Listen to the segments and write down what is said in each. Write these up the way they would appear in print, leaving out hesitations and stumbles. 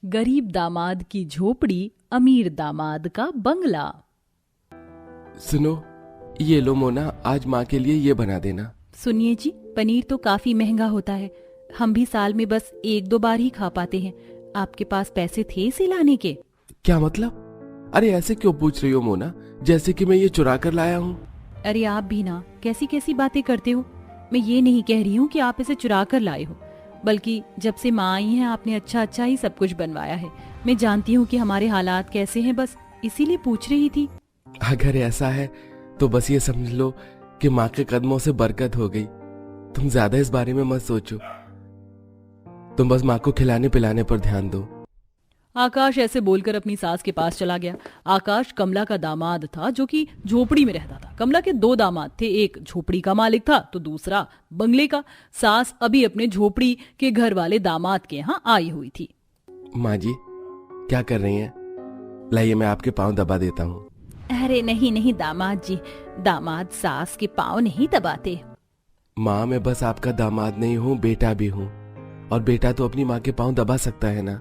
गरीब दामाद की झोपड़ी, अमीर दामाद का बंगला। सुनो, ये लो मोना, आज माँ के लिए ये बना देना। सुनिए जी, पनीर तो काफी महंगा होता है, हम भी साल में बस 1-2 बार ही खा पाते हैं। आपके पास पैसे थे इसे लाने के? क्या मतलब? अरे ऐसे क्यों पूछ रही हो मोना, जैसे कि मैं ये चुरा कर लाया हूँ। अरे आप भी ना कैसी कैसी बातें करते हो। मैं ये नहीं कह रही हूँ कि आप इसे चुरा कर लाए हो, बल्कि जब से माँ आई हैं आपने अच्छा अच्छा ही सब कुछ बनवाया है। मैं जानती हूँ कि हमारे हालात कैसे हैं, बस इसीलिए पूछ रही थी। अगर ऐसा है तो बस ये समझ लो कि माँ के कदमों से बरकत हो गई। तुम ज्यादा इस बारे में मत सोचो, तुम बस माँ को खिलाने पिलाने पर ध्यान दो। आकाश ऐसे बोलकर अपनी सास के पास चला गया। आकाश कमला का दामाद था जो कि झोपड़ी में रहता था। कमला के 2 दामाद थे, एक झोपड़ी का मालिक था तो दूसरा बंगले का। सास अभी अपने झोपड़ी के घर वाले दामाद के यहाँ आई हुई थी। माँ जी क्या कर रही हैं? लाइए मैं आपके पाँव दबा देता हूँ। अरे नहीं नहीं दामाद जी, दामाद सास के पाँव नहीं दबाते। माँ मैं बस आपका दामाद नहीं हूँ, बेटा भी हूँ, और बेटा तो अपनी माँ के पाँव दबा सकता है ना।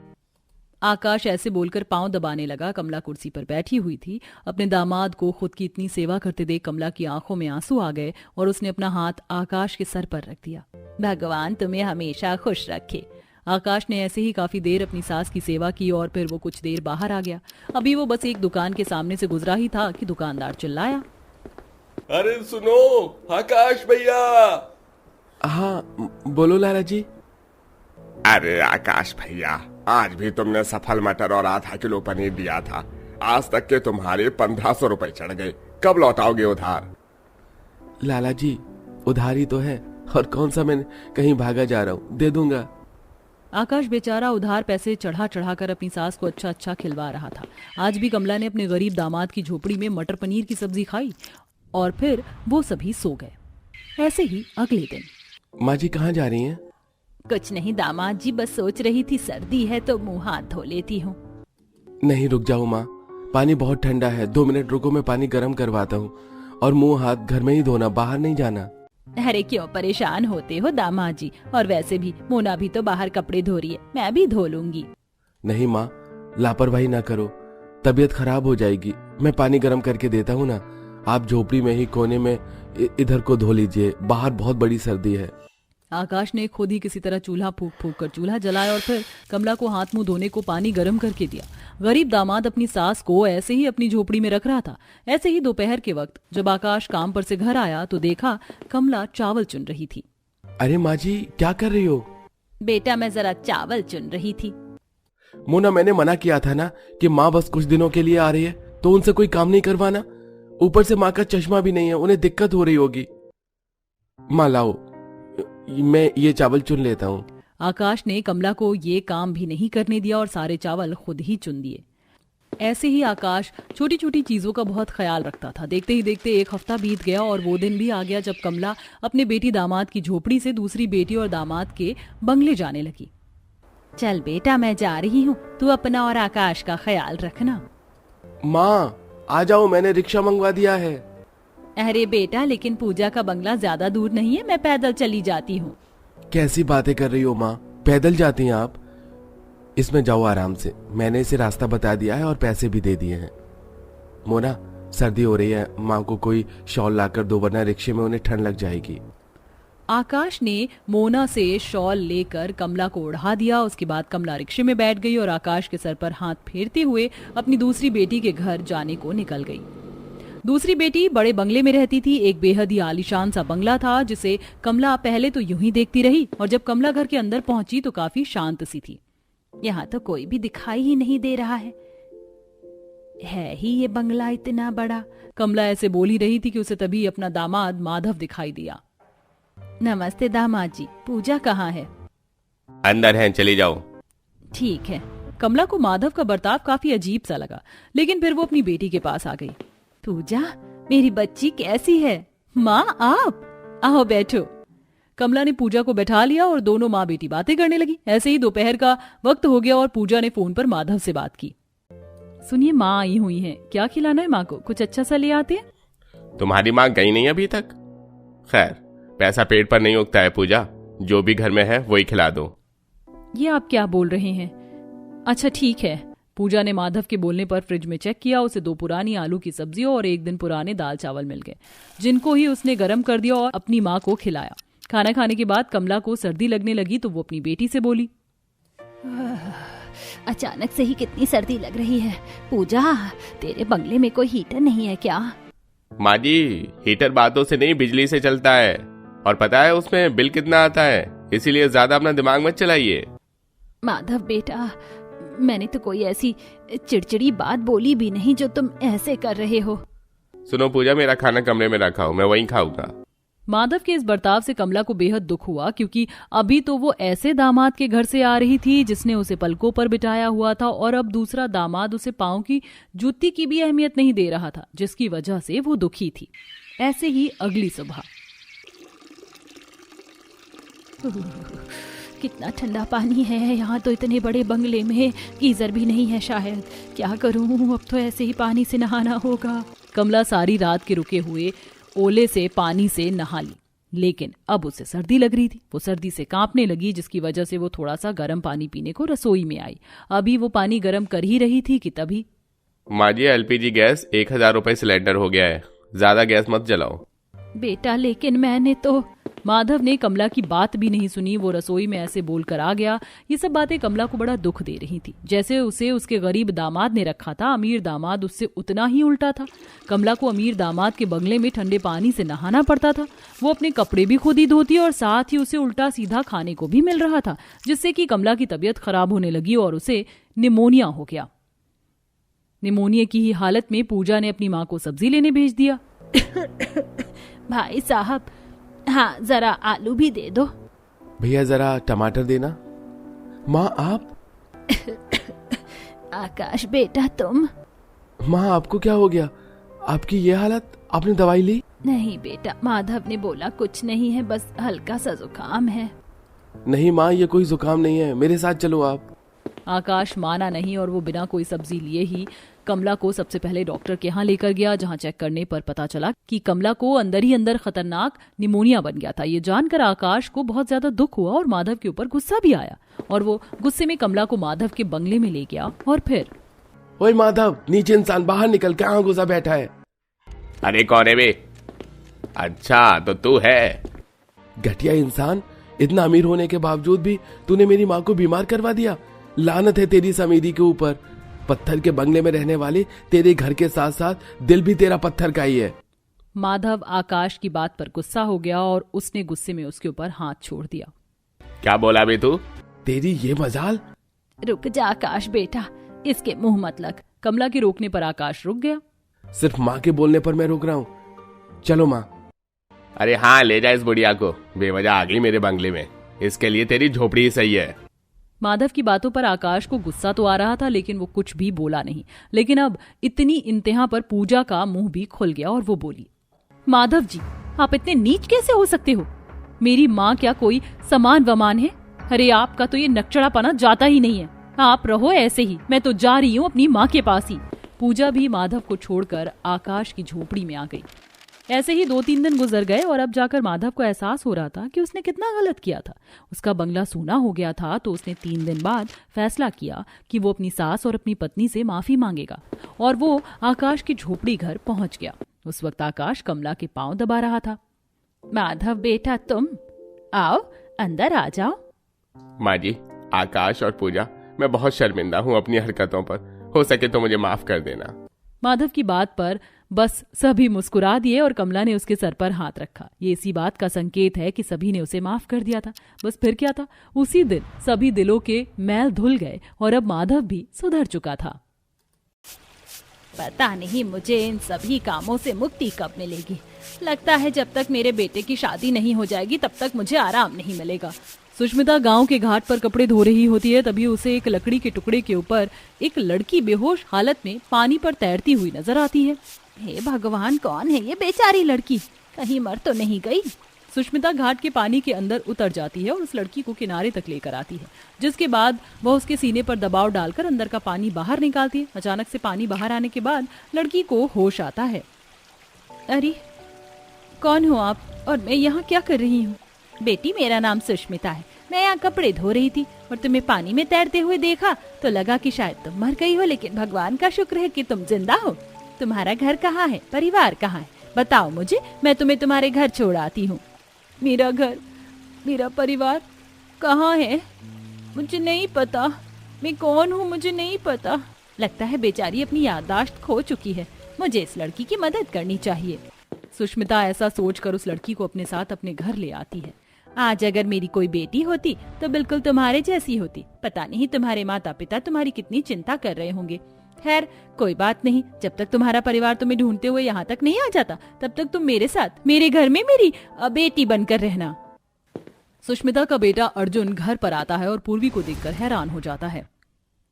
आकाश ऐसे बोलकर पांव दबाने लगा। कमला कुर्सी पर बैठी हुई थी। अपने दामाद को खुद की इतनी सेवा करते देख कमला की आंखों में आंसू आ गए और उसने अपना हाथ आकाश के सर पर रख दिया। भगवान तुम्हें हमेशा खुश रखे। आकाश ने ऐसे ही काफी देर अपनी सास की सेवा की और फिर वो कुछ देर बाहर आ गया। अभी वो बस एक दुकान के सामने से गुजरा ही था कि दुकानदार चिल्लाया, अरे सुनो आकाश भैया। हाँ बोलो लाला जी। अरे आकाश भैया, आज भी तुमने सफल मटर और आधा किलो पनीर दिया था। आज तक के तुम्हारे 1500 रुपए चढ़ गए, कब लौटाओगे उधार? लाला जी उधारी तो है, और कौन सा मैं कहीं भागा जा रहा हूँ, दे दूंगा। आकाश बेचारा उधार पैसे चढ़ा चढ़ा कर अपनी सास को अच्छा अच्छा खिलवा रहा था। आज भी कमला ने अपने गरीब दामाद की झोपड़ी में मटर पनीर की सब्जी खाई और फिर वो सभी सो गए। ऐसे ही अगले दिन। माँ जी कहाँ जा रही हैं? कुछ नहीं दामाद जी, बस सोच रही थी सर्दी है तो मुंह हाथ धो लेती हूँ। नहीं रुक जाओ माँ, पानी बहुत ठंडा है, 2 मिनट रुको, मैं पानी गर्म करवाता हूँ। और मुंह हाथ घर में ही धोना, बाहर नहीं जाना। अरे क्यों परेशान होते हो दामाद जी, और वैसे भी मोना भी तो बाहर कपड़े धो रही है, मैं भी धो लूंगी। नहीं माँ, लापरवाही ना करो, तबीयत खराब हो जाएगी। मैं पानी गर्म करके देता हूँ ना, आप झोपड़ी में ही कोने में इधर को धो लीजिए, बाहर बहुत बड़ी सर्दी है। आकाश ने खुद ही किसी तरह चूल्हा फूंक फूंक कर चूल्हा जलाया और फिर कमला को हाथ मुंह धोने को पानी गर्म करके दिया। गरीब दामाद अपनी सास को ऐसे ही अपनी झोपड़ी में रख रहा था। ऐसे ही दोपहर के वक्त जब आकाश काम पर से घर आया तो देखा कमला चावल चुन रही थी। अरे माँ जी क्या कर रही हो? बेटा मैं जरा चावल चुन रही थी। मोना मैंने मना किया था ना कि माँ बस कुछ दिनों के लिए आ रही है तो उनसे कोई काम नहीं करवाना। ऊपर से माँ का चश्मा भी नहीं है, उन्हें दिक्कत हो रही होगी। माँ लाओ, मैं ये चावल चुन लेता हूँ। आकाश ने कमला को ये काम भी नहीं करने दिया और सारे चावल खुद ही चुन दिए। ऐसे ही आकाश छोटी छोटी चीजों का बहुत ख्याल रखता था। देखते ही देखते 1 हफ्ता बीत गया और वो दिन भी आ गया जब कमला अपने बेटी दामाद की झोपड़ी से दूसरी बेटी और दामाद के बंगले जाने लगी। चल बेटा मैं जा रही हूँ, तू अपना और आकाश का ख्याल रखना। माँ आ जाओ, मैंने रिक्शा मंगवा दिया है। अरे बेटा लेकिन पूजा का बंगला ज्यादा दूर नहीं है, मैं पैदल चली जाती हूँ। कैसी बातें कर रही हो माँ, पैदल जाती हैं आप? इसमें जाओ आराम से, मैंने इसे रास्ता बता दिया है और पैसे भी दे दिए हैं। मोना सर्दी हो रही है, माँ को कोई शॉल लाकर दो वरना रिक्शे में उन्हें ठंड लग जाएगी। आकाश ने मोना से शॉल लेकर कमला को ओढ़ा दिया। उसके बाद कमला रिक्शे में बैठ गई और आकाश के सर पर हाथ फेरते हुए अपनी दूसरी बेटी के घर जाने को निकल गई। दूसरी बेटी बड़े बंगले में रहती थी। एक बेहद ही आलीशान सा बंगला था जिसे कमला पहले तो यूं ही देखती रही और जब कमला घर के अंदर पहुंची तो काफी शांत सी थी। यहाँ तो कोई भी दिखाई ही नहीं दे रहा है ही ये बंगला इतना बड़ा। कमला ऐसे बोल ही रही थी कि उसे तभी अपना दामाद माधव दिखाई दिया। नमस्ते दामाद जी, पूजा कहाँ है? अंदर है, चली जाओ। ठीक है। कमला को माधव का बर्ताव काफी अजीब सा लगा, लेकिन फिर वो अपनी बेटी के पास आ गई। पूजा मेरी बच्ची कैसी है? माँ आप आओ बैठो। कमला ने पूजा को बैठा लिया और दोनों माँ बेटी बातें करने लगी। ऐसे ही दोपहर का वक्त हो गया और पूजा ने फोन पर माधव से बात की। सुनिए माँ आई हुई हैं, क्या खिलाना है माँ को? कुछ अच्छा सा ले आते हैं। तुम्हारी माँ गई नहीं अभी तक? खैर पैसा पेट पर नहीं उगता है पूजा, जो भी घर में है वही खिला दो। ये आप क्या बोल रहे हैं? अच्छा ठीक है। पूजा ने माधव के बोलने पर फ्रिज में चेक किया। उसे 2 पुरानी आलू की सब्जियों और 1 दिन पुराने दाल चावल मिल गए, जिनको ही उसने गर्म कर दिया और अपनी माँ को खिलाया। खाना खाने के बाद कमला को सर्दी लगने लगी तो वो अपनी बेटी से बोली, अचानक से ही कितनी सर्दी लग रही है। पूजा, तेरे बंगले में कोई हीटर नहीं है क्या? माँ जी, हीटर बातों से नहीं बिजली से चलता है, और पता है उसमें बिल कितना आता है, इसीलिए ज्यादा अपना दिमाग मत चलाइए। माधव बेटा, मैंने तो कोई ऐसी चिड़चिड़ी बात बोली भी नहीं जो तुम ऐसे कर रहे हो। सुनो पूजा, मेरा खाना कमरे में रखा हो, मैं वहीं खाऊंगा। माधव के इस बर्ताव से कमला को बेहद दुख हुआ, क्योंकि अभी तो वो ऐसे दामाद के घर से आ रही थी जिसने उसे पलकों पर बिठाया हुआ था, और अब दूसरा दामाद उसे पांव की जूती की भी अहमियत नहीं दे रहा था, जिसकी वजह से वो दुखी थी। ऐसे ही अगली सुबह। कितना ठंडा पानी है यहाँ तो, इतने बड़े बंगले में गीजर भी नहीं है शायद। क्या करूँ, अब तो ऐसे ही पानी से नहाना होगा। कमला सारी रात के रुके हुए ओले से पानी से नहा ली, लेकिन अब उसे सर्दी लग रही थी। वो सर्दी से कांपने लगी, जिसकी वजह से वो थोड़ा सा गर्म पानी पीने को रसोई में आई। अभी वो पानी गर्म कर ही रही थी कि तभी, माँ जी, एलपीजी गैस 1000 रुपए सिलेंडर हो गया है, ज्यादा गैस मत जलाओ। बेटा, लेकिन मैंने तो। माधव ने कमला की बात भी नहीं सुनी। वो रसोई में ऐसे बोलकर आ गया। ये सब बातें कमला को बड़ा दुख दे रही थी। जैसे उसे उसके गरीब दामाद ने रखा था, अमीर दामाद उससे उतना ही उल्टा था। कमला को अमीर दामाद के बंगले में ठंडे पानी से नहाना पड़ता था। वो अपने कपड़े भी खुद ही धोती और साथ ही उसे उल्टा सीधा खाने को भी मिल रहा था, जिससे कि कमला की तबीयत खराब होने लगी और उसे निमोनिया हो गया। निमोनिया की ही हालत में पूजा ने अपनी माँ को सब्जी लेने भेज दिया। भाई साहब, हाँ, जरा आलू भी दे दो। भैया जरा टमाटर देना। माँ आप? आकाश बेटा, तुम? माँ आपको क्या हो गया? आपकी ये हालत, आपने दवाई ली? नहीं बेटा, माधव ने बोला कुछ नहीं है, बस हल्का सा जुकाम है। नहीं माँ, ये कोई जुकाम नहीं है, मेरे साथ चलो आप। आकाश माना नहीं और वो बिना कोई सब्जी लिए ही कमला को सबसे पहले डॉक्टर के यहाँ लेकर गया, जहाँ चेक करने पर पता चला कि कमला को अंदर ही अंदर खतरनाक निमोनिया बन गया था। ये जानकर आकाश को बहुत ज्यादा दुख हुआ और माधव के ऊपर गुस्सा भी आया, और वो गुस्से में कमला को माधव के बंगले में ले गया और फिर, ओए माधव, नीचे इंसान, बाहर निकल, कहाँ घुसा बैठा है? अरे कौन है बे? अच्छा तो तू है। घटिया इंसान, इतना अमीर होने के बावजूद भी तूने मेरी माँ को बीमार करवा दिया। लानत है तेरी समीरी के ऊपर। पत्थर के बंगले में रहने वाले तेरे घर के साथ साथ दिल भी तेरा पत्थर का ही है। माधव आकाश की बात पर गुस्सा हो गया और उसने गुस्से में उसके ऊपर हाथ छोड़ दिया। क्या बोला बे तू? तेरी ये मजाल। रुक जा आकाश बेटा, इसके मुंह मत लग। कमला के रोकने पर आकाश रुक गया। सिर्फ माँ के बोलने पर मैं रुक रहा हूँ। चलो माँ। अरे हाँ, ले जा इस बुढ़िया को, बेवजह आ गई मेरे बंगले में, इसके लिए तेरी झोपड़ी ही सही है। माधव की बातों पर आकाश को गुस्सा तो आ रहा था, लेकिन वो कुछ भी बोला नहीं। लेकिन अब इतनी इंतहा पर पूजा का मुंह भी खुल गया और वो बोली, माधव जी, आप इतने नीच कैसे हो सकते हो? मेरी माँ क्या कोई समान वमान है? अरे आपका तो ये नकचड़ापना जाता ही नहीं है। आप रहो ऐसे ही, मैं तो जा रही हूँ अपनी माँ के पास ही। पूजा भी माधव को छोड़कर आकाश की झोपड़ी में आ गई। ऐसे ही 2-3 दिन गुजर गए और अब जाकर माधव को एहसास हो रहा था कि उसने कितना गलत किया था। उसका बंगला सूना हो गया था, तो उसने 3 दिन बाद फैसला किया कि वो अपनी सास और अपनी पत्नी से माफी मांगेगा, और वो आकाश की झोपड़ी घर पहुंच गया। उस वक्त आकाश कमला के पांव दबा रहा था। माधव बेटा, तुम आओ, अंदर आ जाओ। माँ जी, आकाश और पूजा, मैं बहुत शर्मिंदा हूँ अपनी हरकतों पर, हो सके तो मुझे माफ कर देना। माधव की बात पर बस सभी मुस्कुरा दिए और कमला ने उसके सर पर हाथ रखा। ये इसी बात का संकेत है कि सभी ने उसे माफ कर दिया था। बस फिर क्या था, उसी दिन सभी दिलों के मैल धुल गए और अब माधव भी सुधर चुका था। पता नहीं मुझे इन सभी कामों से मुक्ति कब मिलेगी। लगता है जब तक मेरे बेटे की शादी नहीं हो जाएगी तब तक मुझे आराम नहीं मिलेगा। सुष्मिता गांव के घाट पर कपड़े धो रही होती है, तभी उसे एक लकड़ी के टुकड़े के ऊपर एक लड़की बेहोश हालत में पानी पर तैरती हुई नजर आती है। हे भगवान, कौन है ये बेचारी लड़की? कहीं मर तो नहीं गई? सुष्मिता घाट के पानी के अंदर उतर जाती है और उस लड़की को किनारे तक लेकर आती है, जिसके बाद वह उसके सीने पर दबाव डालकर अंदर का पानी बाहर निकालती है। अचानक से पानी बाहर आने के बाद लड़की को होश आता है। अरे कौन हो आप और मैं यहाँ क्या कर रही हूँ? बेटी, मेरा नाम सुष्मिता है। मैं यहाँ कपड़े धो रही थी और तुम्हें पानी में तैरते हुए देखा तो लगा कि शायद तुम मर गई हो, लेकिन भगवान का शुक्र है कि तुम जिंदा हो। तुम्हारा घर कहाँ है, परिवार कहाँ है, बताओ मुझे, मैं तुम्हें तुम्हारे घर छोड़ आती हूँ। मेरा घर, मेरा परिवार कहाँ है, मुझे नहीं पता। मैं कौन हूँ मुझे नहीं पता। लगता है बेचारी अपनी याददाश्त खो चुकी है। मुझे इस लड़की की मदद करनी चाहिए। सुष्मिता ऐसा सोचकर उस लड़की को अपने साथ अपने घर ले आती है। आज अगर मेरी कोई बेटी होती तो बिल्कुल तुम्हारे जैसी होती। पता नहीं तुम्हारे माता पिता तुम्हारी कितनी चिंता कर रहे होंगे। खैर कोई बात नहीं, जब तक तुम्हारा परिवार तुम्हें ढूंढते हुए यहाँ तक नहीं आ जाता तब तक तुम मेरे साथ मेरे घर में मेरी बेटी बनकर रहना। सुष्मिता का बेटा अर्जुन घर पर आता है और पूर्वी को देखकर हैरान हो जाता है।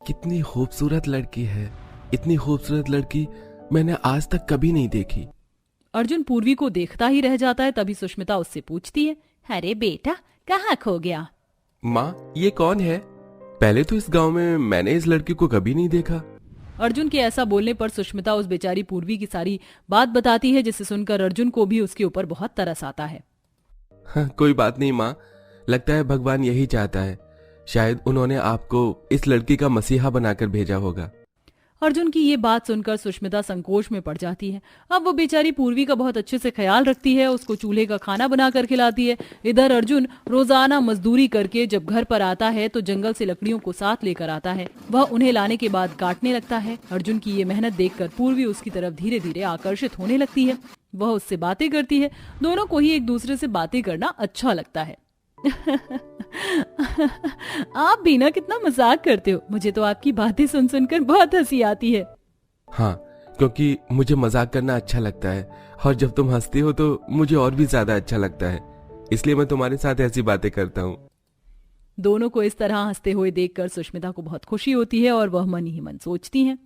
कितनी खूबसूरत लड़की है, इतनी खूबसूरत लड़की मैंने आज तक कभी नहीं देखी। अर्जुन पूर्वी को देखता ही रह जाता है। तभी सुष्मिता उससे पूछती है, अरे बेटा कहाँ खो गया? माँ ये कौन है? पहले तो इस गांव में मैंने इस लड़की को कभी नहीं देखा। अर्जुन के ऐसा बोलने पर सुष्मिता उस बेचारी पूर्वी की सारी बात बताती है, जिसे सुनकर अर्जुन को भी उसके ऊपर बहुत तरस आता है। हाँ, कोई बात नहीं माँ, लगता है भगवान यही चाहता है। शायद उन्होंने आपको इस लड़की का मसीहा बनाकर भेजा होगा। अर्जुन की ये बात सुनकर सुष्मिता संकोच में पड़ जाती है। अब वो बेचारी पूर्वी का बहुत अच्छे से ख्याल रखती है, उसको चूल्हे का खाना बनाकर खिलाती है। इधर अर्जुन रोजाना मजदूरी करके जब घर पर आता है तो जंगल से लकड़ियों को साथ लेकर आता है। वह उन्हें लाने के बाद काटने लगता है। अर्जुन की ये मेहनत देखकर पूर्वी उसकी तरफ धीरे धीरे आकर्षित होने लगती है। वह उससे बातें करती है। दोनों को ही एक दूसरे से बातें करना अच्छा लगता है। आप भी ना कितना मजाक करते हो। मुझे तो आपकी बातें सुन सुनकर बहुत हंसी आती है। हाँ, क्योंकि मुझे मजाक करना अच्छा लगता है और जब तुम हंसती हो तो मुझे और भी ज्यादा अच्छा लगता है, इसलिए मैं तुम्हारे साथ ऐसी बातें करता हूँ। दोनों को इस तरह हंसते हुए देखकर सुष्मिता को बहुत खुशी होती है और वह मन ही मन सोचती है,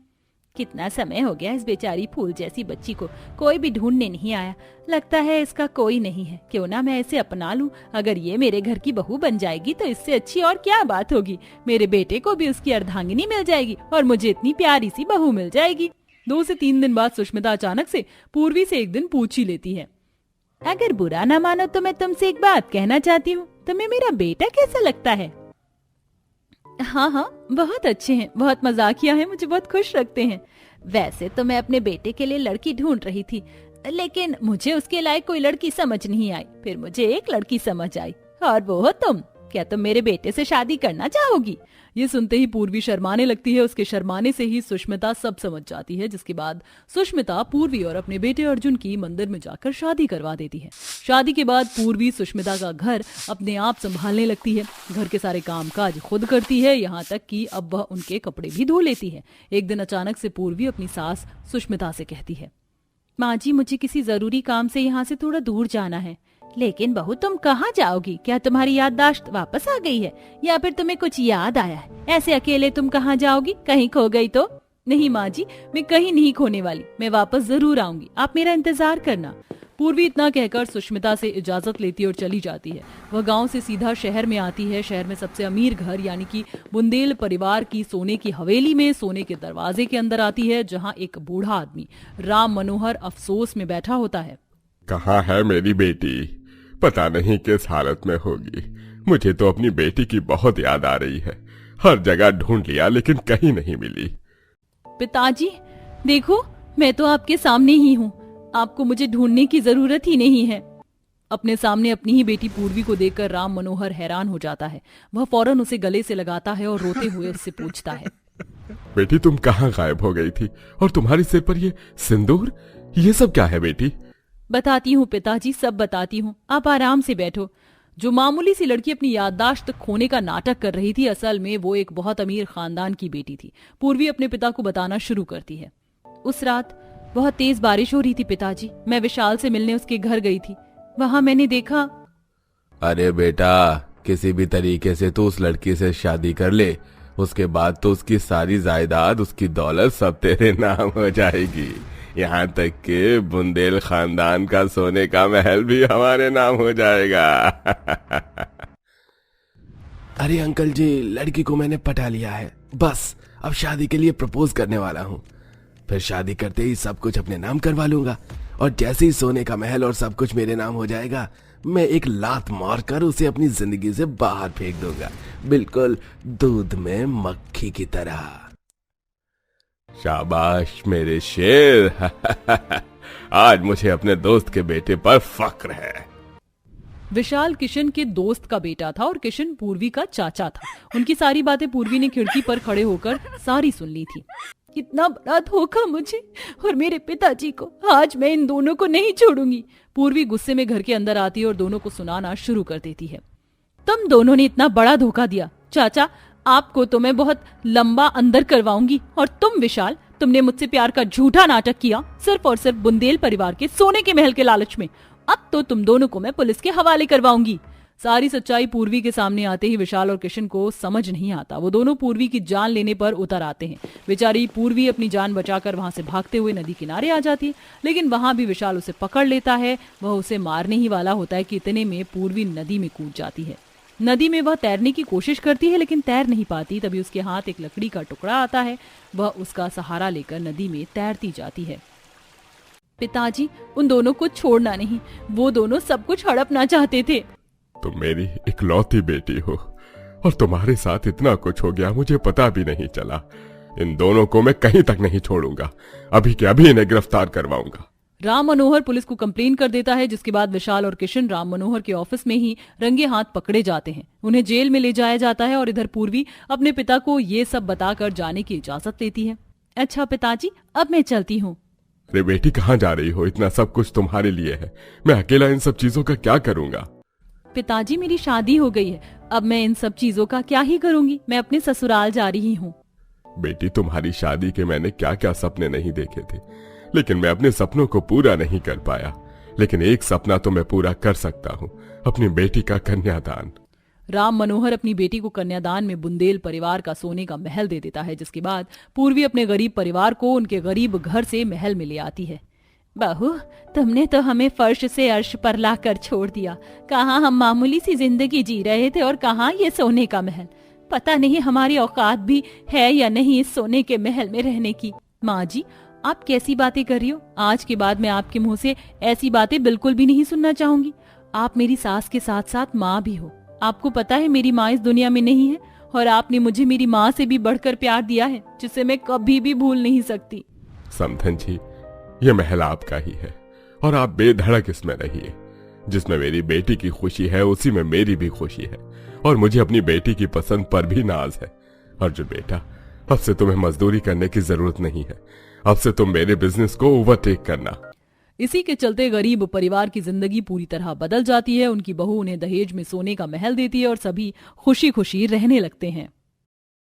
कितना समय हो गया इस बेचारी फूल जैसी बच्ची को कोई भी ढूंढने नहीं आया। लगता है इसका कोई नहीं है। क्यों ना मैं इसे अपना लूं। अगर ये मेरे घर की बहू बन जाएगी तो इससे अच्छी और क्या बात होगी। मेरे बेटे को भी उसकी अर्धांगिनी मिल जाएगी और मुझे इतनी प्यारी सी बहू मिल जाएगी। 2 से 3 दिन बाद सुष्मिता अचानक से पूर्वी से एक दिन पूछ ही लेती है, अगर बुरा ना मानो तो मैं तुमसे एक बात कहना चाहती हूँ। तुम्हें मेरा बेटा कैसा लगता है? हाँ, बहुत अच्छे हैं, बहुत मजाकिया हैं, मुझे बहुत खुश रखते हैं। वैसे तो मैं अपने बेटे के लिए लड़की ढूंढ रही थी, लेकिन मुझे उसके लायक कोई लड़की समझ नहीं आई। फिर मुझे एक लड़की समझ आई और वो हो तुम। क्या तुम मेरे बेटे से शादी करना चाहोगी? ये सुनते ही पूर्वी शर्माने लगती है। उसके शर्माने से ही सुष्मिता सब समझ जाती है, जिसके बाद सुष्मिता पूर्वी और अपने बेटे अर्जुन की मंदिर में जाकर शादी करवा देती है। शादी के बाद पूर्वी सुष्मिता का घर अपने आप संभालने लगती है। घर के सारे काम काज खुद करती है, यहाँ तक कि अब वह उनके कपड़े भी धो लेती है। एक दिन अचानक से पूर्वी अपनी सास सुष्मिता से कहती है, माँ जी मुझे किसी जरूरी काम से यहाँ से थोड़ा दूर जाना है। लेकिन बहू तुम कहाँ जाओगी? क्या तुम्हारी याददाश्त वापस आ गई है या फिर तुम्हें कुछ याद आया है? ऐसे अकेले तुम कहाँ जाओगी? कहीं खो गई तो? नहीं माँ जी, मैं कहीं नहीं खोने वाली, मैं वापस जरूर आऊंगी, आप मेरा इंतजार करना। पूर्वी इतना कहकर सुष्मिता से इजाजत लेती और चली जाती है। वह गांव से सीधा शहर में आती है। शहर में सबसे अमीर घर यानी कि बुंदेल परिवार की सोने की हवेली में सोने के दरवाजे के अंदर आती है, जहां एक बूढ़ा आदमी राम मनोहर अफसोस में बैठा होता है। कहाँ है मेरी बेटी? पता नहीं किस हालत में होगी। मुझे तो अपनी बेटी की बहुत याद आ रही है। हर जगह ढूंढ लिया लेकिन कहीं नहीं मिली। पिताजी देखो, मैं तो आपके सामने ही हूँ, आपको मुझे ढूंढने की जरूरत ही नहीं है। अपने सामने अपनी ही बेटी पूर्वी को देखकर राम मनोहर हैरान हो जाता है। वह फौरन उसे गले से लगाता है और रोते हुए उससे पूछता है, बेटी तुम कहाँ गायब हो गई थी? और तुम्हारे सिर पर ये सिंदूर, ये सब क्या है बेटी? बताती हूँ पिताजी, सब बताती हूँ, आप आराम से बैठो। जो मामूली सी लड़की अपनी याददाश्त खोने का नाटक कर रही थी, असल में वो एक बहुत अमीर खानदान की बेटी थी। पूर्वी अपने पिता को बताना शुरू करती है। उस रात बहुत तेज बारिश हो रही थी पिताजी। मैं विशाल से मिलने उसके घर गई थी। वहां मैंने देखा। अरे बेटा, किसी भी तरीके से तू उस लड़की से शादी कर ले, उसके बाद तो उसकी सारी जायदाद, उसकी दौलत सब तेरे नाम हो जाएगी। यहाँ तक कि बुंदेल खानदान का सोने का महल भी हमारे नाम हो जाएगा। अरे अंकल जी, लड़की को मैंने पटा लिया है, बस अब शादी के लिए प्रपोज करने वाला हूँ। फिर शादी करते ही सब कुछ अपने नाम करवा लूंगा और जैसे ही सोने का महल और सब कुछ मेरे नाम हो जाएगा, मैं एक लात मारकर उसे अपनी जिंदगी से बाहर फेंक दूंगा, बिल्कुल दूध में मक्खी की तरह। शाबाश मेरे शेर। आज मुझे अपने दोस्त के बेटे पर फक्र है। विशाल किशन के दोस्त का बेटा था और किशन पूर्वी का चाचा था। उनकी सारी बातें पूर्वी ने खिड़की पर खड़े होकर सारी सुन ली थी। इतना बड़ा धोखा मुझे और मेरे पिताजी को, आज मैं इन दोनों को नहीं छोड़ूंगी। पूर्वी गुस्से में घर के अंदर आती है और दोनों को सुनाना शुरू कर देती है। तुम दोनों ने इतना बड़ा धोखा दिया। चाचा, आपको तो मैं बहुत लंबा अंदर करवाऊंगी। और तुम विशाल, तुमने मुझसे प्यार का झूठा नाटक किया सिर्फ और सिर्फ बुंदेल परिवार के सोने के महल के लालच में। अब तो तुम दोनों को मैं पुलिस के हवाले करवाऊंगी। सारी सच्चाई पूर्वी के सामने आते ही विशाल और किशन को समझ नहीं आता। वो दोनों पूर्वी की जान लेने पर उतर आते हैं। बेचारी पूर्वी अपनी जान बचाकर वहां से भागते हुए नदी किनारे आ जाती है, लेकिन वहां भी विशाल उसे पकड़ लेता है। वह उसे मारने ही वाला होता है कि इतने में पूर्वी नदी में कूद जाती है। नदी में वह तैरने की कोशिश करती है लेकिन तैर नहीं पाती। तभी उसके हाथ एक लकड़ी का टुकड़ा आता है। वह उसका सहारा लेकर नदी में तैरती जाती है। पिताजी, उन दोनों को छोड़ना नहीं, वो दोनों सब कुछ हड़पना चाहते थे। तुम मेरी इकलौती बेटी हो और तुम्हारे साथ इतना कुछ हो गया, मुझे पता भी नहीं चला। इन दोनों को मैं कहीं तक नहीं छोड़ूंगा, अभी के अभी इन्हें गिरफ्तार करवाऊंगा। राम मनोहर पुलिस को कंप्लेन कर देता है, जिसके बाद विशाल और किशन राम मनोहर के ऑफिस में ही रंगे हाथ पकड़े जाते हैं। उन्हें जेल में ले जाया जाता है और इधर पूर्वी अपने पिता को ये सब बताकर जाने की इजाजत लेती है। अच्छा पिताजी, अब मैं चलती हूँ। अरे बेटी, कहाँ जा रही हो? इतना सब कुछ तुम्हारे लिए है, मैं अकेला इन सब चीजों का क्या करूंगा? पिताजी, मेरी शादी हो गई है, अब मैं इन सब चीजों का क्या ही करूंगी। मैं अपने ससुराल जा रही हूँ। बेटी, तुम्हारी शादी के मैंने क्या क्या सपने नहीं देखे थे, लेकिन मैं अपने सपनों को पूरा नहीं कर पाया। लेकिन एक सपना तो मैं पूरा कर सकता हूँ, अपनी बेटी का कन्यादान। राम मनोहर अपनी बेटी को कन्यादान में बुंदेल परिवार का सोने का महल दे देता है, जिसके बाद पूर्वी अपने गरीब परिवार को उनके गरीब घर से महल में ले आती है। बहू, तुमने तो हमें फर्श से अर्श पर लाकर छोड़ दिया। कहाँ हम मामूली सी जिंदगी जी रहे थे और कहाँ ये सोने का महल। पता नहीं हमारी औकात भी है या नहीं इस सोने के महल में रहने की। माँ जी, आप कैसी बातें कर रही हो? आज के बाद मैं आपके मुंह से ऐसी बातें बिल्कुल भी नहीं सुनना चाहूंगी। आप मेरी सास के साथ साथ माँ भी हो। आपको पता है मेरी माँ इस दुनिया में नहीं है और आपने मुझे मेरी माँ से भी बढ़कर प्यार दिया है, जिसे मैं कभी भी भूल नहीं सकती। समधन जी, ये महल आपका ही है और आप बेधड़क इसमें रहिए। जिसमें मेरी बेटी की खुशी है उसी में मेरी भी खुशी है और मुझे अपनी बेटी की पसंद पर भी नाज है। अर्जुन बेटा, अब से तुम्हें मजदूरी करने की जरूरत नहीं है, अब से तुम मेरे बिजनेस को ओवरटेक करना। इसी के चलते गरीब परिवार की जिंदगी पूरी तरह बदल जाती है। उनकी बहू उन्हें दहेज में सोने का महल देती है और सभी खुशी खुशी रहने लगते हैं।